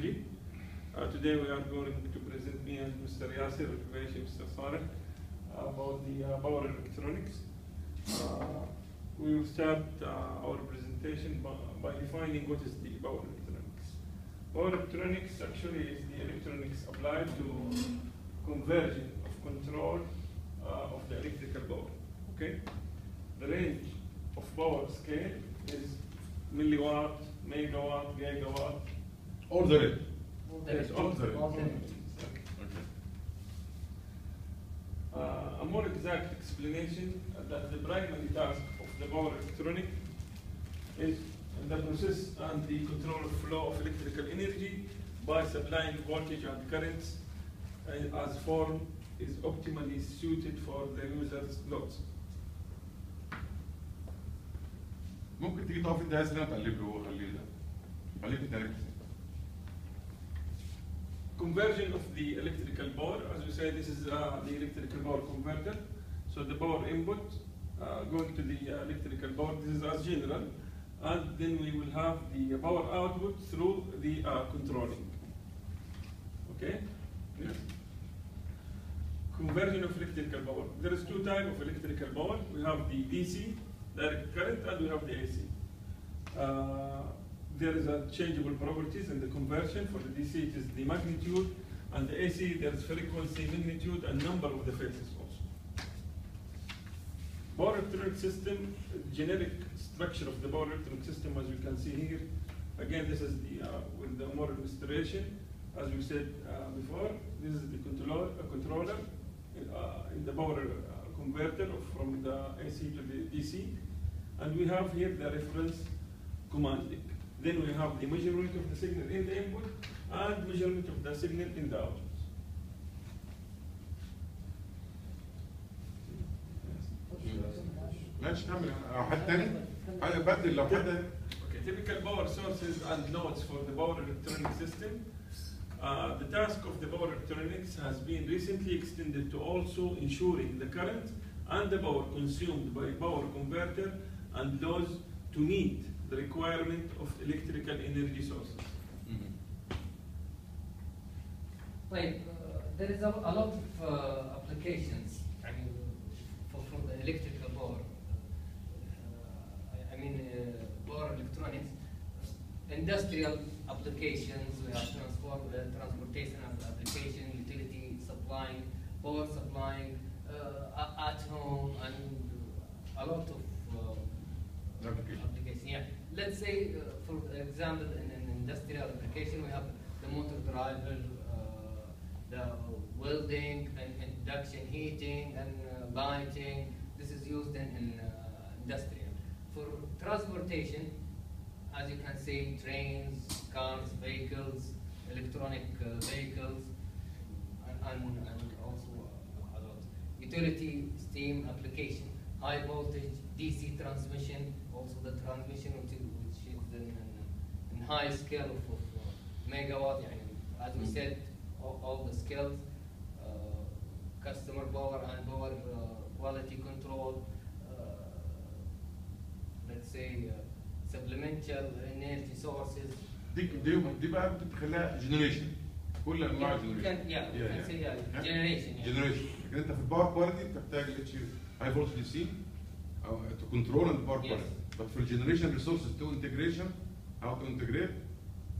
technology. Today we are going to present me and Mr. Yasser, Mr. Saleh, about the power electronics. We will start our presentation by defining what is the power electronics. Power electronics actually is the electronics applied to conversion of control of the electrical power. Okay? The range of power scale is milliwatt, megawatt, gigawatt. All the range. Yes, all the range. A more exact explanation that the primary task of the power electronic is the process and the control of flow of electrical energy by supplying voltage and currents as form is optimally suited for the user's loads. ممكن تيجي تقف انت هنا تقلب له وخليه ده. خليك انت ركز. Conversion of the electrical power, as we say, this is the electrical power converter. So the power input going to the electrical power, this is as general, and then we will have the power output through the controlling. Okay? Yes. Conversion of electrical power. There is two types of electrical power. We have the DC, direct current, and we have the AC. There is a changeable properties in the conversion. For the DC, it is the magnitude, and the AC, there is frequency, magnitude, and number of the phases also. Power electronic system, generic structure of the power electronic system, as you can see here. Again, this is the with the more illustration. As we said before, this is the controller in the power converter from the AC to the DC, and we have here the reference commanding. Then we have the measurement of the signal in the input and measurement of the signal in the output. ماشي كمل او حد تاني بدل لو حد. Okay, typical power sources and nodes for the power electronic system. The task of the power electronics has been recently extended to also ensuring the current and the power consumed by power converter and those to meet the requirement of electrical energy sources. Right, there is a lot of applications for the electrical power. Power electronics, industrial applications, we have transportation application, utility supplying, power supplying, at home, and a lot of application. Yeah. Let's say, for example, in an industrial application, we have the motor driver, the welding and induction heating and lighting. This is used in industrial. For transportation, as you can see, trains, cars, vehicles, electronic vehicles, and also a lot. Utility steam application, high voltage DC transmission, also the transmission which is in high scale of megawatt. As we said, all the scales, customer power and power quality control. Let's say supplemental energy sources. دي بقى بتخليها جنريشن. كل انواع الجنريشن. جنريشن. جنريشن. لكن انت في الباور كواليتي بتحتاج هاي فولت دي سي او تو كنترول الباور كواليتي. But for generation resources to integration, how to integrate,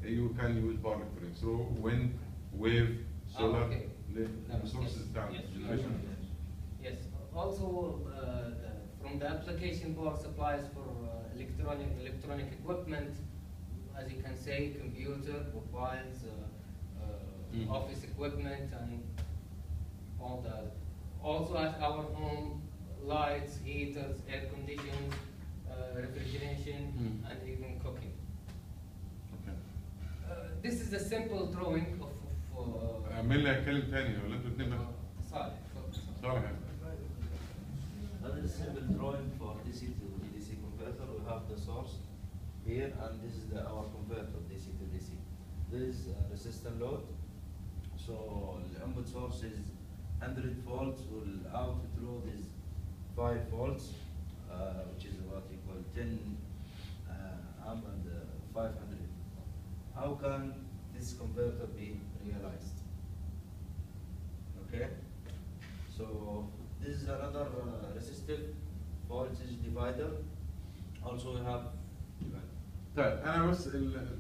you can use power electronics. So wind, wave, solar, the resources down generation. Yes. Also, from the application power supplies for electronic equipment, as you can say, computer, mobiles, office equipment, and all that. Also at our home, lights, heaters, air conditioning, refrigeration, and even cooking. Okay. This is a simple drawing of. مين اللي هيتكلم تاني ولا انتوا الاثنين بس؟ صالح. صالح. That is a simple drawing for DC to DC converter. We have the source here, and this is our converter DC to DC. This is resistor load. So the input source is 100 volts, while output load is 5 volts, which is what you call 10 amp and 500. How can this converter be realized. Okay, so this is another resistive voltage divider. Also we have طيب انا بس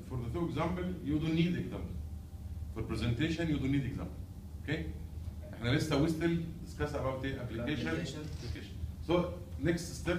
for the two example you don't need example. For presentation you don't need example. Okay? احنا لسه we still discuss about the application. So next step